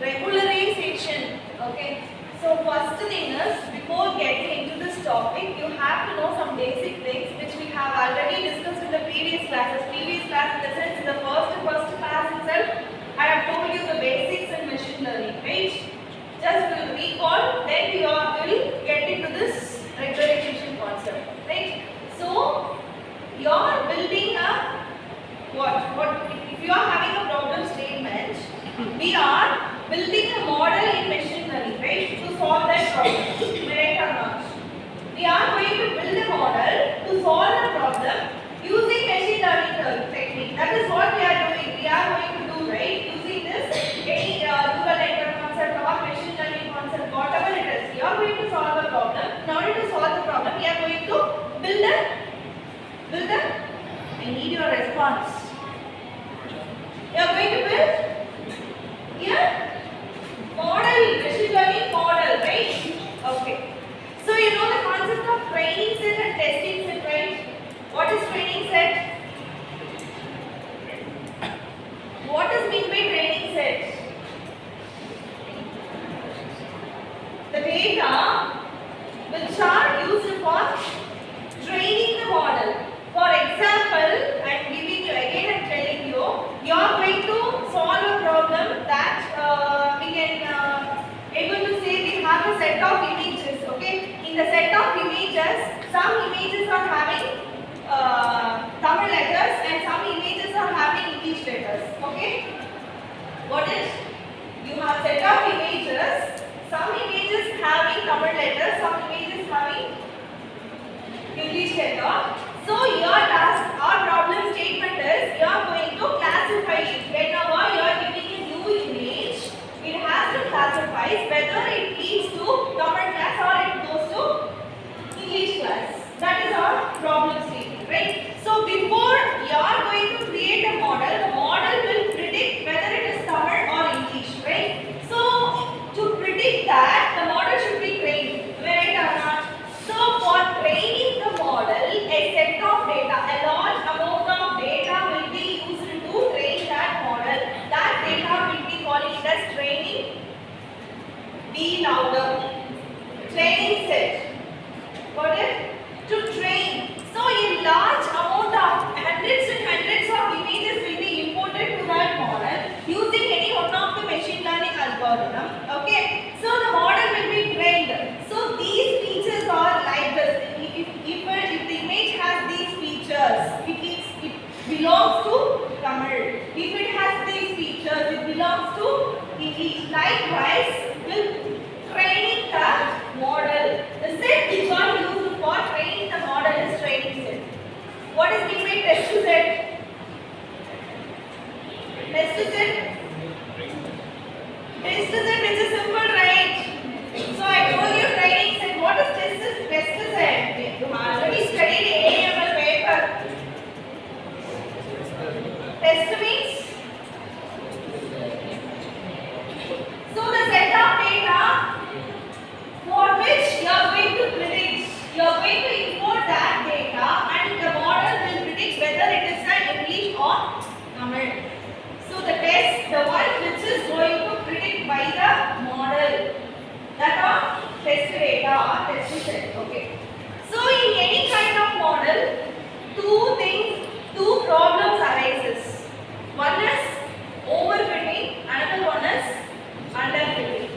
Regularization. Okay. So first thing is, before getting into this topic, you have to know some basic things which we have already discussed in the previous classes. Previous class, in the sense, in the first class itself, I have told you the basics in machine learning, right? Just will recall, then you will get into this regularization concept, right? So you are building a what if you are having a problem statement, we are building a model in machine learning, right, to solve that problem, right or not? We are going to build a model to solve the problem using machine learning technique. That is what we are doing. We are going to do, right, using this any neural network concept or machine learning concept, whatever it is. We are going to solve the problem. In order to solve the problem, we are going to build a I need your response. You are going to build here model, machine learning model, right? Okay. So you know the concept of training set and testing set, right? What is training set? What is meant by training set? The data which are used for training the model. For example, I am giving you again and telling you, you are going to solve a problem that we can able to say we have a set of images. Okay, in the set of images, some images are having Tamil letters and some images are having English letters. Okay, what is? You have set of images. Some images having Tamil letters, some images having English letter. So your task or problem statement is you are going to classify it. Whenever you are giving a new image, it has to classify whether it leads to Tamil class or it goes to English class. That is our problem statement, right? So before you are going to create a model, the model will predict whether it is Tamil or English, right? So to predict that, the model should be trained, right or not? So for training the model, a set of data, a large amount of data will be used to train that model. That data will be calling it as training. Be louder. Training set. Got it? To train. So a large amount of hundreds and hundreds of images will be imported to that model using any one of the machine learning algorithm. Okay. So the model will be trained. So these features are like this. If the image has these features, it belongs to Tamil. If it has these features, it belongs to English. Likewise, with training the model, the set which are used for training the model is training set. What is meant by test set? Test set? Test set, which is simple, right? So I told you training set. What is test set? You have already studied AML paper. Test means? So the set of data for which you are going to predict, you are going to import that data and the model will predict whether it is an English or Tamil. So the test, the one which is going to predict by the model, that are test data or test set. Okay. So in any kind of model, two problems arises. One is overfitting, another one is underfitting.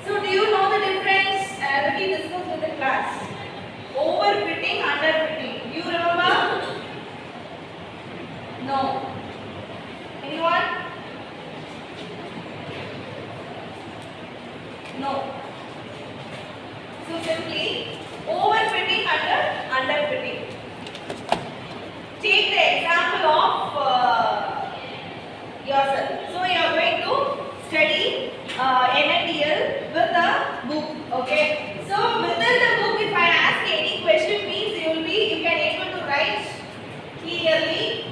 So do you know the difference? I already discussed in the class. Overfitting, underfitting. Do you remember? No. Anyone? No. So simply overfitting, underfitting. Take the example of yourself. So you are going to study Nndl with a book. Okay. So within the book, if I ask any question, means you can able to write clearly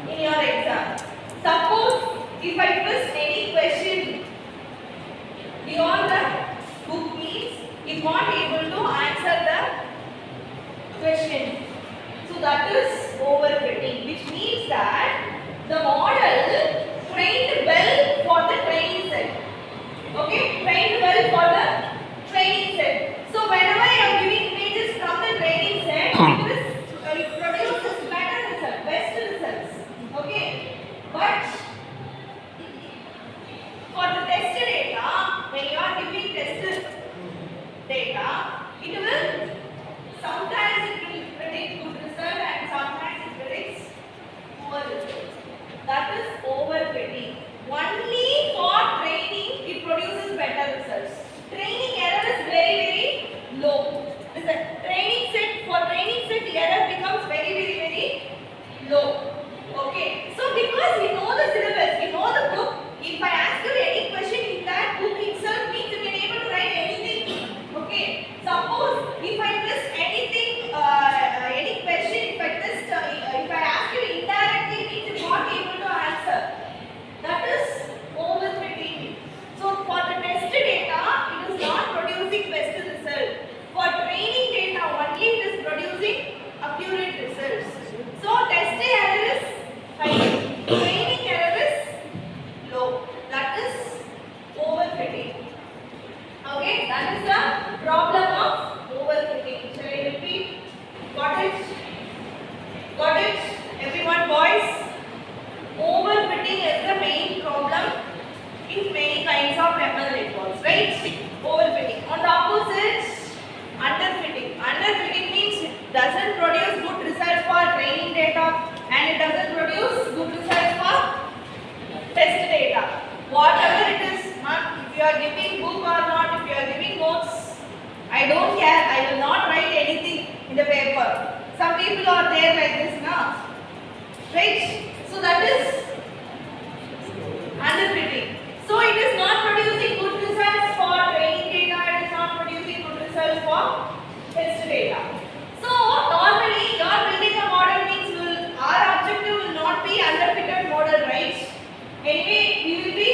in your exam. Suppose if I twist any question beyond the book, means if not able to answer the question. So that is overfitting, which means that the model trained well for the training set. paper. Some people are there like this now, right? So that is underfitting. So it is not producing good results for training data, it is not producing good results for test data. So normally you are building a model means our objective will not be underfitted model, right? Anyway, we will be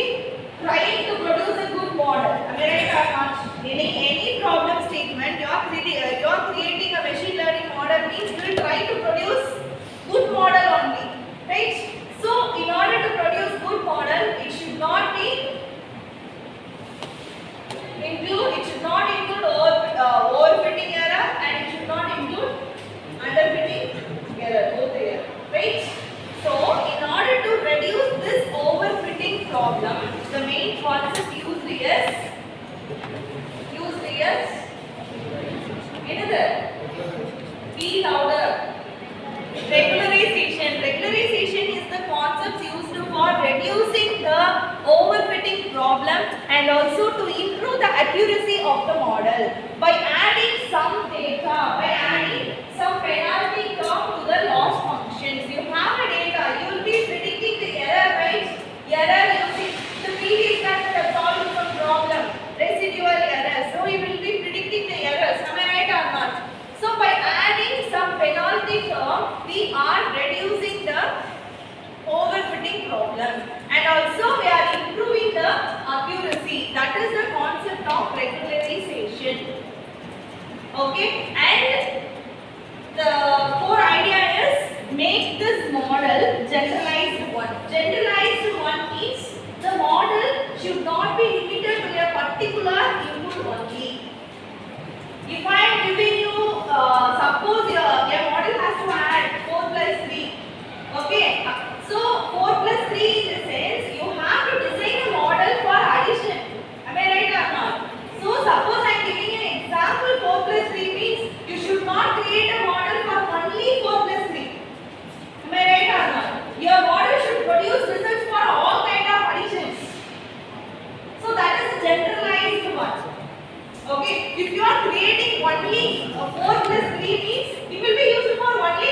trying to produce a good model. Am I right or not? Any problem statement, you are creating a machine learning model means you will try to produce good model only, right? So in order to produce good model, it should not include overfitting error, and it should not include underfitting error, both error, right? So in order to reduce this overfitting problem, the main concept used is another. Be louder. Regularization. Regularization is the concept used for reducing the overfitting problem and also to improve the accuracy of the model by adding some data, by adding some penalty term to the loss functions. You have a data, you will be predicting the error, right? Error using the previous class have solved some problem, residual error. So you will be predicting the errors. Am I right or not? So by adding some penalty term, we are reducing the overfitting problem, and also we are improving the accuracy. That is the concept of regularization. Okay, and the core idea is make this model generalized one. Generalized one means the model should not be limited to a particular input only. If I am giving you, suppose your model has to add 4 plus 3. Okay, so 4 plus 3 in the sense you have to design a model for addition. Am I right or not? So suppose I am giving an example 4 plus 3 means you should not create a model for only 4 plus 3. Am I right or not? Your model should produce results for all kind of additions. So that is generalized one. Okay, if you are creating only 4 plus 3 means it will be used for only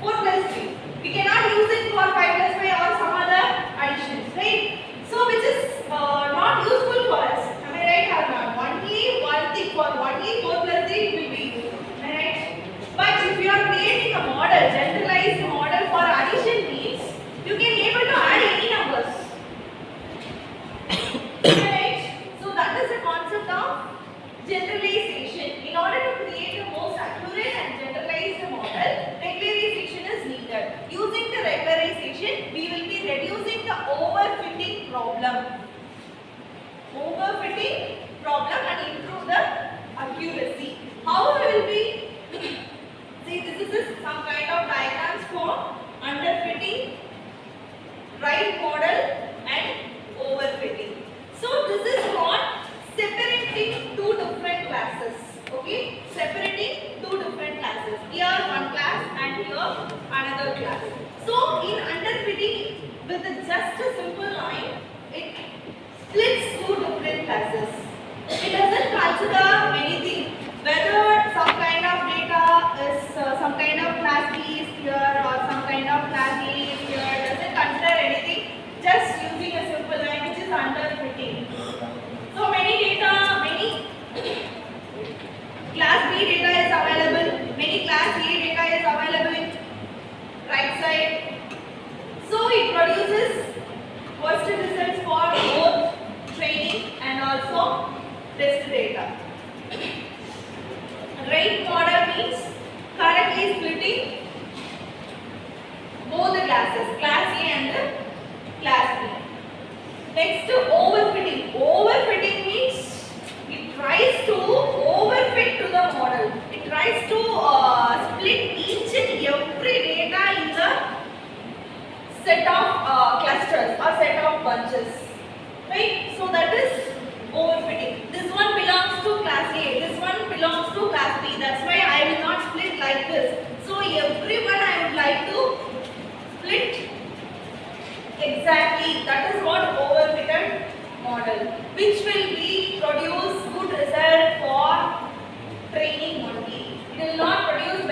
4 plus 3. We cannot use it for 5 plus 5 or some other additions, right? So which is not useful for us. Am I right or not? Only one thing for only 4 plus 3 it will be used. Am I right? But if you are creating a model, generalized model for addition means you can able to add any numbers. Am I right? So that is the concept of generalization. In order to create the most accurate and generalized model, regularization is needed. Using the regularization, we will be reducing the overfitting problem. And improve the accuracy. How we will be? See, this is some kind of diagrams for underfitting, right model, and overfitting. So this is what separating two different classes. Okay, separating two different classes. Here one class and here another class. So in underfitting, with just a simple line, it splits two different classes. It doesn't consider anything, whether some kind of data is some kind of class B is here or some kind of class A is here. It doesn't consider anything. Just using a simple line, which is underfitting. So many class B data is available, many class A data is available in right side. So it produces worst results for both training and also test data. Right model means correctly splitting both the classes, class A and class B. Next, overfitting. Overfitting means it tries to overfit to the model. It tries to split each and every data in the set of clusters or set of bunches. Right? So that is overfitting. This one belongs to class A. This one belongs to class B. That's why I will not split like this. So everyone I would like to split exactly. That is what overfitted model, which will produce good result for training only. It will not produce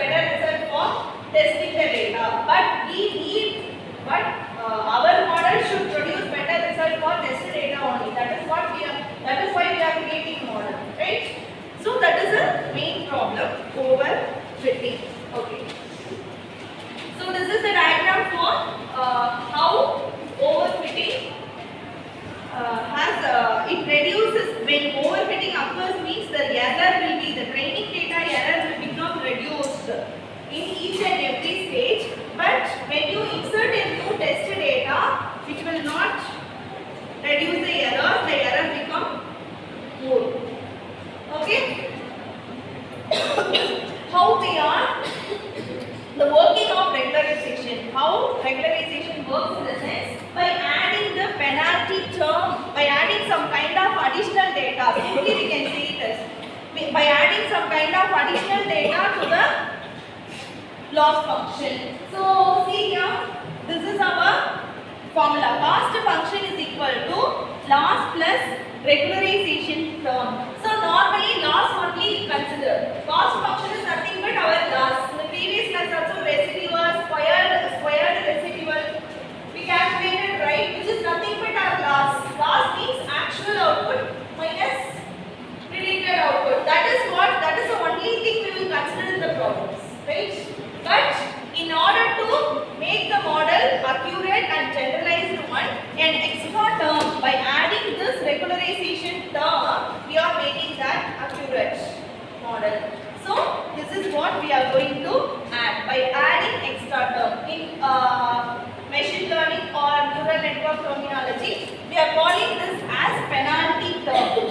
problem, overfitting. Okay. So this is the diagram for how overfitting it reduces. When overfitting occurs means the error will be, the training data error will become reduced in each and every stage. But when you insert a new test data, it will not reduce the error become more. Okay. How we are the working of regularization. How regularization works in the sense by adding the penalty term, by adding some kind of additional data. Simply we can say it as by adding some kind of additional data to the loss function. So see here, this is our formula. Cost function is equal to loss plus regularization term. So normally loss only consider. Cost function is nothing but our loss. In the previous class also residual, squared residual we calculated, right, which is nothing but our loss. Loss means actual output minus predicted output. That is the only thing we will consider in the problems, right? But in order to make the model accurate and generalized one, an extra term, by adding this regularization term, we are making that accurate model. So this is what we are going to add by adding extra term. In machine learning or neural network terminology, we are calling this as penalty term.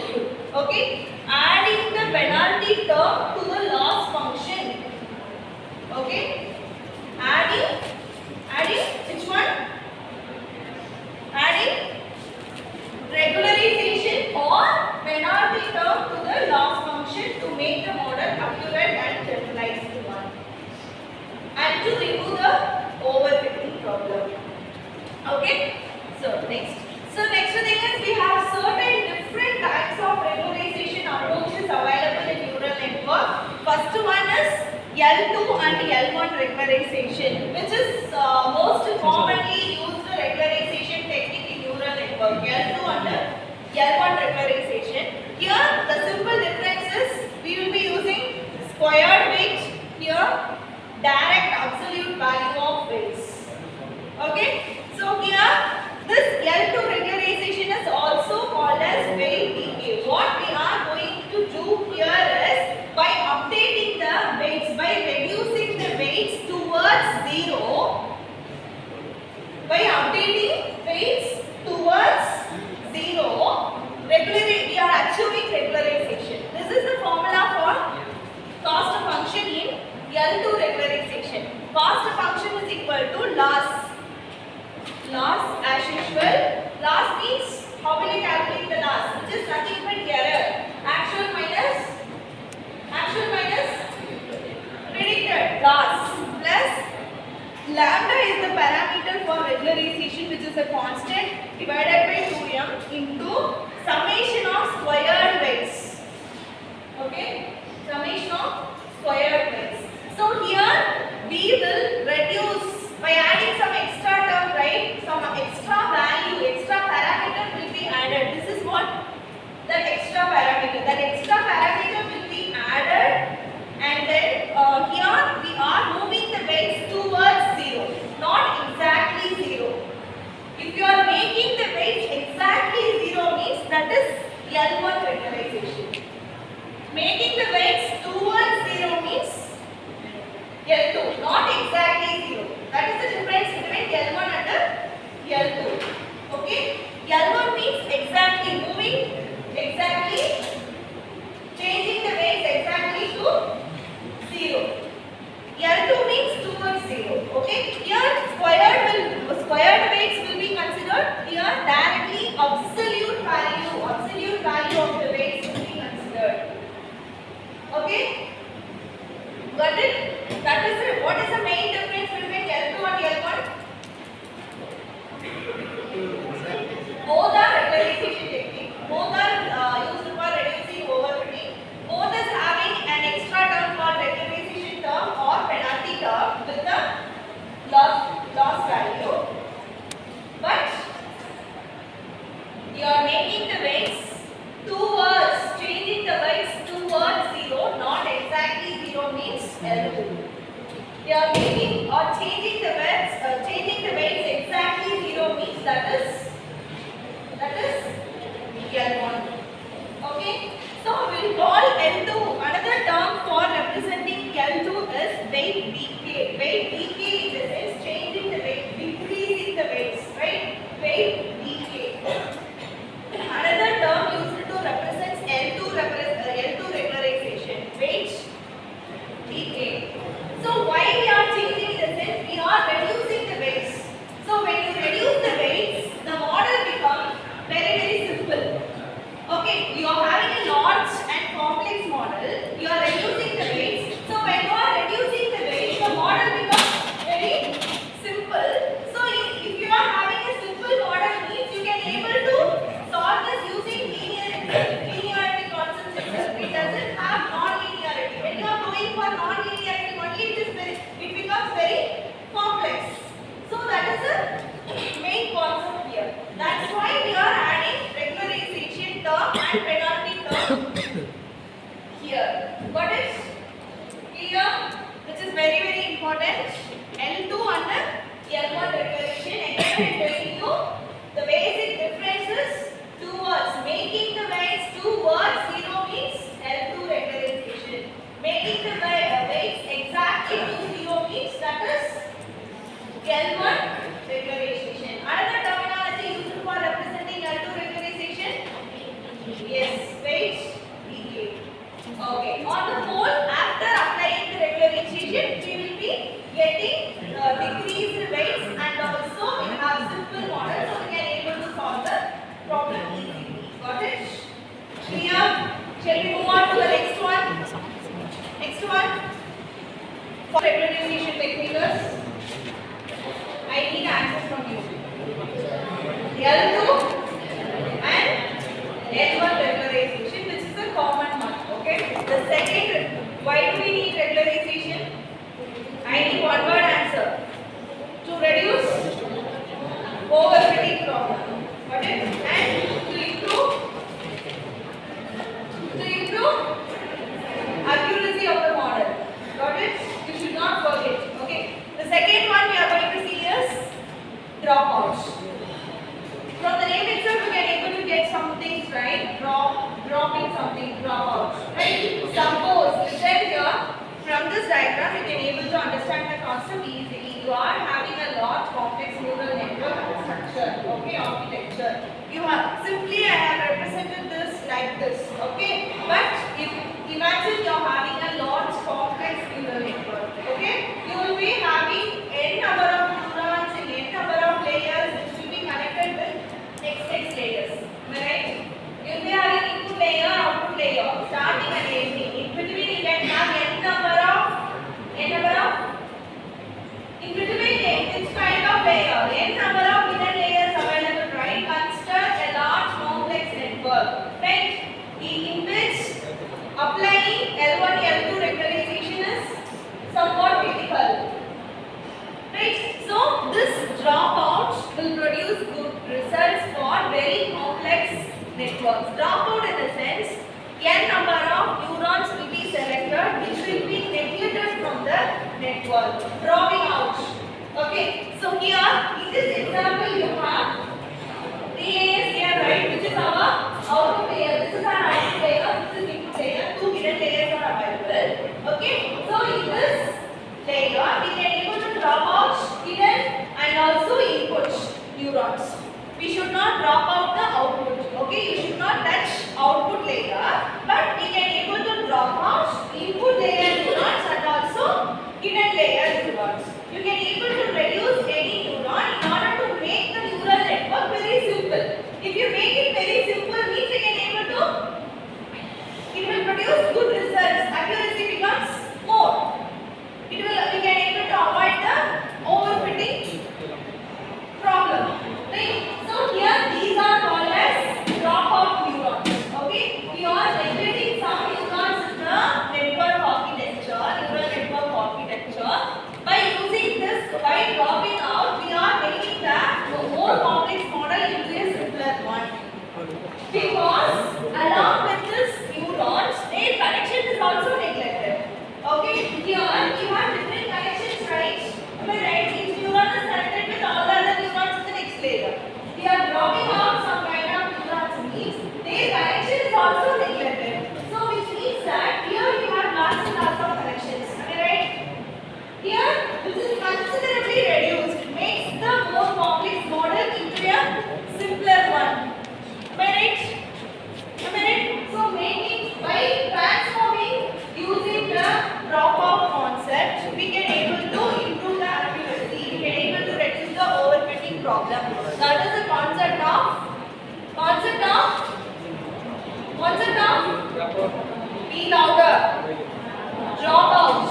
Okay, adding the penalty term to the loss function. Okay, adding which one? Adding regularization or penalty term to the loss function to make the model accurate and generalized one, and to remove the overfitting problem. Okay, so next thing is we have certain different types of regularization approaches available in neural network. First one is L2 and L1 regularization, which is most commonly used regularization technique in neural network. L2 and L1 regularization. Here the simple difference is we will be using squared weight, here direct absolute value of weights. Okay, so here this L2 regularization is also called as weight decay. What we are going to do here is by updating the weights, by reducing the weights towards 0, by updating weights towards 0, we are achieving regularization. This is the formula for cost function in L2 regularization. Cost function is equal to loss. Loss as usual. Loss means how will you calculate the loss? Which is nothing but error. Actual minus predicted loss plus lambda is the parameter for regularization, which is a constant divided by 2m into summation of squared weights. Okay, summation of squared weights. So here we will reduce by adding some extra term, right? Some extra value, extra parameter will be added. This is what that extra parameter. That extra parameter will be added, and then here we are moving the weights towards 0, not exactly 0. If you are making the weights exactly 0 means that is L1 regularization. Making the weights towards 0 means L2, not exactly 0. That is the difference between L1 and L2. Okay? L1 means exactly moving, exactly changing the weights exactly to 0. L2 means towards 0. Okay? Here squared weights will be considered. Here directly absolute value of the weights will be considered. Okay? Got it? That is it. What is the main difference between L2 and L1? Both are regularization technique. Both are used for reducing overfitting. Both is having an extra term called regularization term or penalty term with the loss value. But you are making the weights towards, changing the weights towards 0, not exactly exactly 0 means L2. We are making or changing the weights exactly 0 means that is L1. Okay. So we will call L2. Another term for representing L2 is weight decay. Weight decay in the sense changing the weight, decreasing the weights, right? Weight decay. Another term used to represent L2 regularization. Weight decay. So why we are changing the sense? We are reducing the weights. So when you reduce the weights, the model becomes very simple. Okay, you are having a large and complex model. You are reducing the weights. So when you are reducing the weights, the model becomes very simple. So if you are having a simple model, means you can able to solve this using linearity concepts itself. It doesn't have non-linearity. When you are going for non-linearity only, it becomes very complex. So that is the main concept here. That's why we are adding regularization term and penalty term here. Got it? Clear? Which is very important. L2 under L1 regularization. Again I am telling you the basic differences towards making the weights towards 0 means L2 regularization. Making the weights exactly to 0 means that is L1 regularization. Another terminology used for representing L2 regularization? Yes, weight decay. Okay. On the whole, after applying the regularization, we will be getting decreased weights and also we have simple models so we can able to solve the problem easily. Got it? Clear? Shall we move on to the next one? Next one. For regularization techniques, I need answers from you. L2 and L1 regularization, which is a common one. Okay. The second, why do we need regularization? I need one word answer. To reduce overfitting problem. Got it? And to improve accuracy of the model. Got it? You should not forget. Okay. The second one we are going to see is dropouts. From the name itself, you can able to get some things right. Dropping something, dropouts. Right? Suppose, listen here. From this diagram, you can able to understand the concept easily. You are having a large complex neural network structure. Okay, architecture. You have simply I have represented this like this. Okay, but if imagine you are having a large complex neural network. Okay, you will be having n number of neurons in n number of layers which will be connected with x layers. Am I right? You will be having input layer, output layer, starting and ending. In between you can have n number of in between which kind of layer? N number of hidden layers available, right? Consider a large complex network, right? In which applying L1, L2 regularization is somewhat critical. Right? So this dropout will produce good results for very complex networks. Dropout in the sense n number of neurons will be selected which will be neglected from the network. Dropping out. Okay. So here in this example you have 3 layers here, right? Which is our output layer. This is our output layer. This is input layer. 2 hidden layers are available. Okay. So in this layer we can able to drop out hidden and also input neurons. We should not drop out the output. Okay, you should not touch output layer, but we can able to drop out input layer neurons and also hidden layer neurons. You can able to reduce any neuron in order to make the neural network very simple. If you make it very simple, means you can able to it will produce good results. Accuracy becomes more. We can able to avoid the overfitting problem. Right? So here these are called as dropout neurons. Okay? We are neglecting some neurons in the network architecture, neural network architecture. By using this, by dropping out, we are making the more complex model into a simpler one. Because along with this neurons, their connection is also neglected. Be louder. Drop out.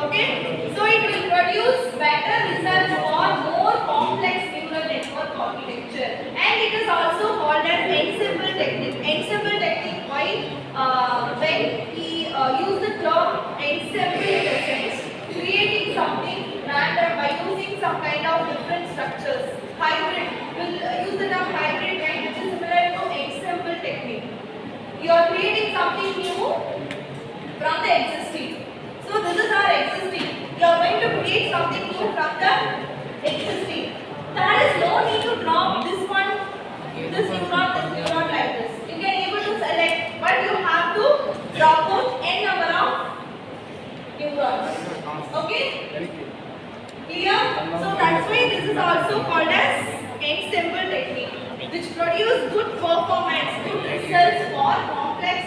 Okay? So it will produce better results for more complex neural network architecture. And it is also called as ensemble technique. Ensemble technique, why? When we use the term ensemble in the sense, creating something random by using some kind of different structures. Hybrid, we'll use the term hybrid, right, which is similar to ensemble technique. You are creating something new from the existing. So this is our existing. You are going to create something new from the existing. There is no need to drop this one, this neuron like this. You can able to select, but you have to drop out n number of neurons. Okay? Clear? So that's why this is also called as ensemble technique, which produce good performance, good results for complex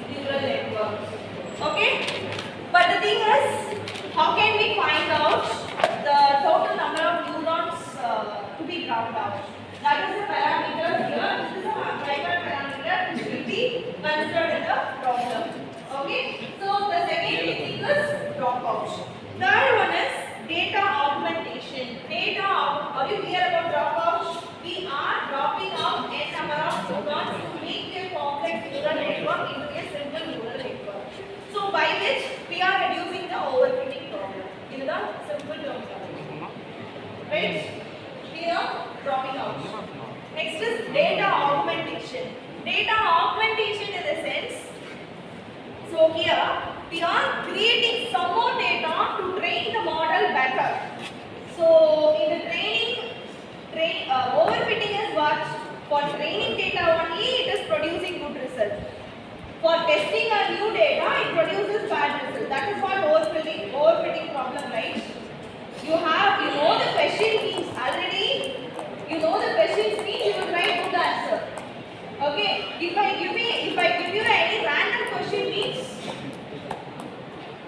neural networks. Okay? But the thing is, how can we find out the total number of neurons to be dropped out? That is a parameter here. This is a driver parameter which will be considered in the problem. Okay? So the second technique is dropout. Third one is data augmentation. Are you clear about dropout? We are dropping out n number of neurons to make a complex neural network into a simple neural network. So by which we are reducing the overfitting problem. In the simple term. Right? Clear? Dropping out. Next is data augmentation. Data augmentation in the sense, so here we are creating some more data to train the model better. So in the overfitting is what? For training data only it is producing good result. For testing a new data it produces bad result. That is what overfitting problem, right? You know the question means already. You know the questions means you will try to put the answer. Okay? If I give you any random question means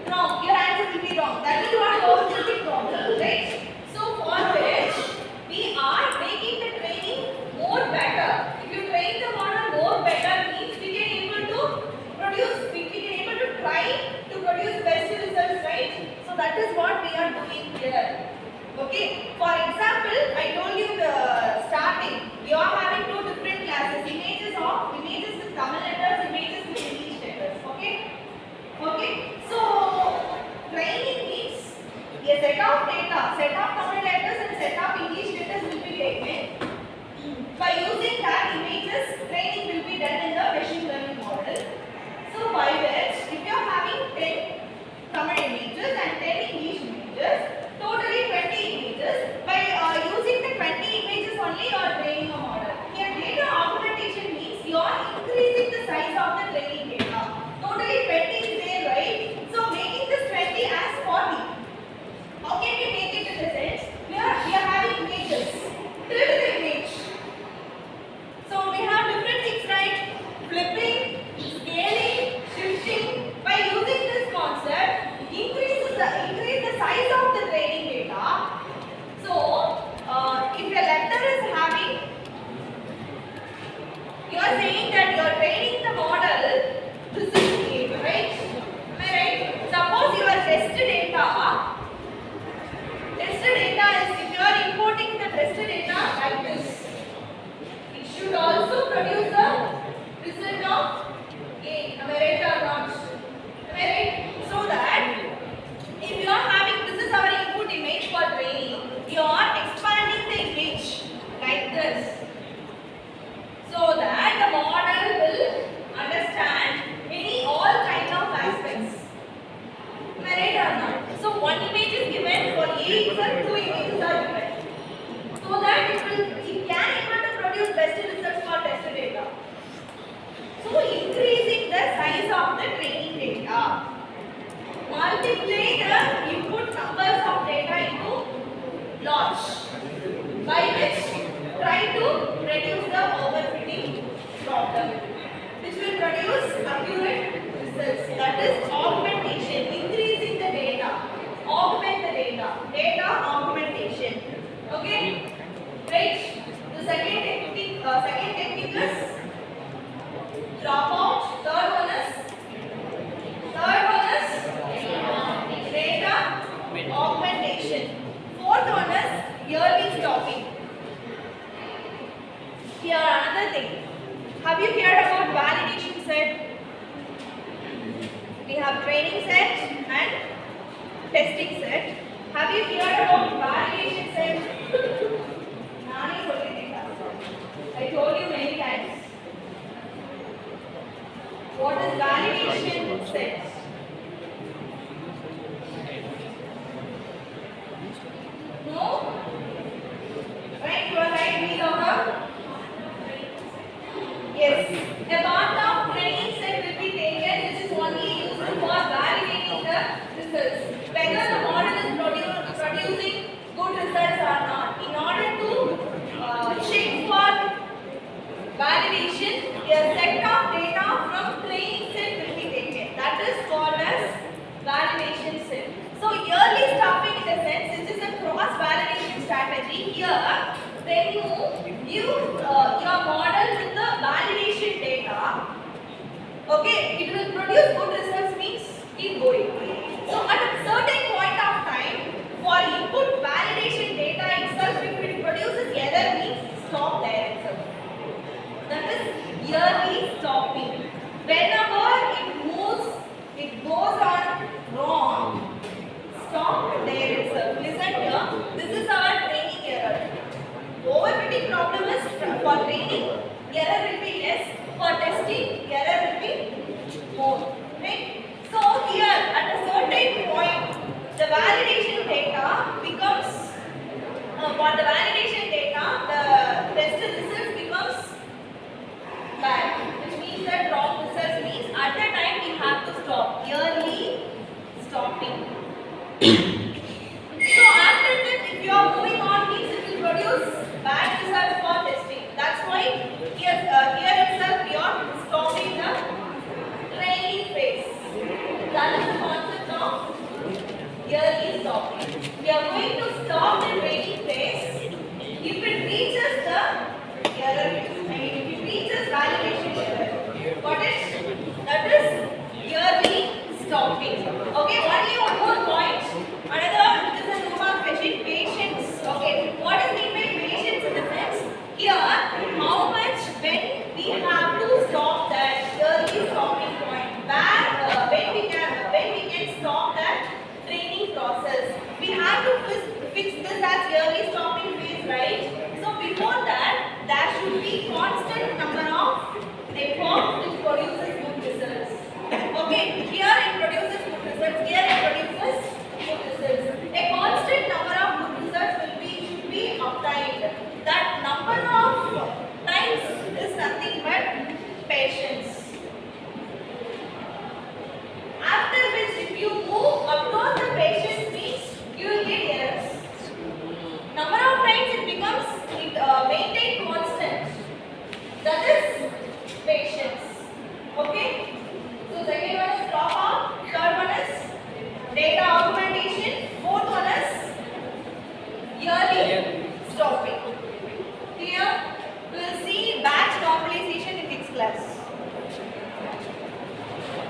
wrong. Your answer will be wrong. That is what overfitting problem, right? So for which we are making the training more better. If you train the model more better means we can able to try to produce best results, right? So that is what we are doing here. Okay. For example, I told you the starting. You are having two different classes: images with Tamil letters, images with English letters. Okay. Okay. So training means a set of data, set of Tamil letters and set of English letters will be taken. By using that images, training will be done in the machine learning model. So by which, if you are having 10 Tamil images and 10 English images, totally 20 images. By using the 20 images only, you are training a model. Here, data augmentation means you are increasing the size of the training data. Totally 20 is there, right? So making this 20 as 40. How can we make it in the sense? We are having images. Tilt the image. So we have different things, right? Flipping, scaling, shifting. By using this concept, increase the size of the training data. So if a letter is having, you are saying that you are training the model. This is A, right? Am I right? Suppose your test data is, if you are importing the test data like this, it should also produce the result of A. Am I right or not? Am I right? So that if you are having, this is our input image for training, you are expanding the image like this, so that the model will training set and testing set. Have you heard about validation set? I told you many times. What is validation set? No? Right, you are right, Neil. Yes. A part of training set will be taken which is only used for validating the results. Whether the model is producing good results or not. In order to check for validation, a set of data from training set will be taken. That is called as validation set. So yearly stopping in the sense, this is a cross validation strategy. Here, when you use your model with the validation data, okay, it will produce good results means keep going. So at a certain point of time, for input validation data itself, if it produces error means stop there itself. That is yearly stopping. Whenever it moves, it goes on wrong, stop there itself. Listen here, this is our training error. Overfitting problem is for training, error will be less. For testing, error will be more. Right? So here, at a certain point, the validation data becomes, for the validation data, the test results becomes bad, which means that wrong results means at the time we have to stop, yearly stopping. So after that, if you are moving on, means it will produce bad results for testing. That's why here itself we are stopping the training phase. That is the concept of yearly stopping. We are going to stop the training phase if it reaches the error, if it reaches validation error. What is that? Is yearly stopping. Okay, only one more point. Another, this is a two-mark question, patience. Okay, what is meant by patience in the sense? Here, how much when we have to stop that yearly stopping point, where when we can stop that training process. We have to fix this as yearly stopping phase, right? So before that, there should be constant number of efforts which produces good results. Okay, here it produces good results, here it produces good results. A constant number of good results should be obtained. That number of times is nothing but patience. After which, if you move across the patience means you will get errors. Number of times it becomes maintained constant. That is patience. Okay. So second one is dropout. Third one is data augmentation. Fourth one is yearly stopping. Here we will see batch normalization in next class.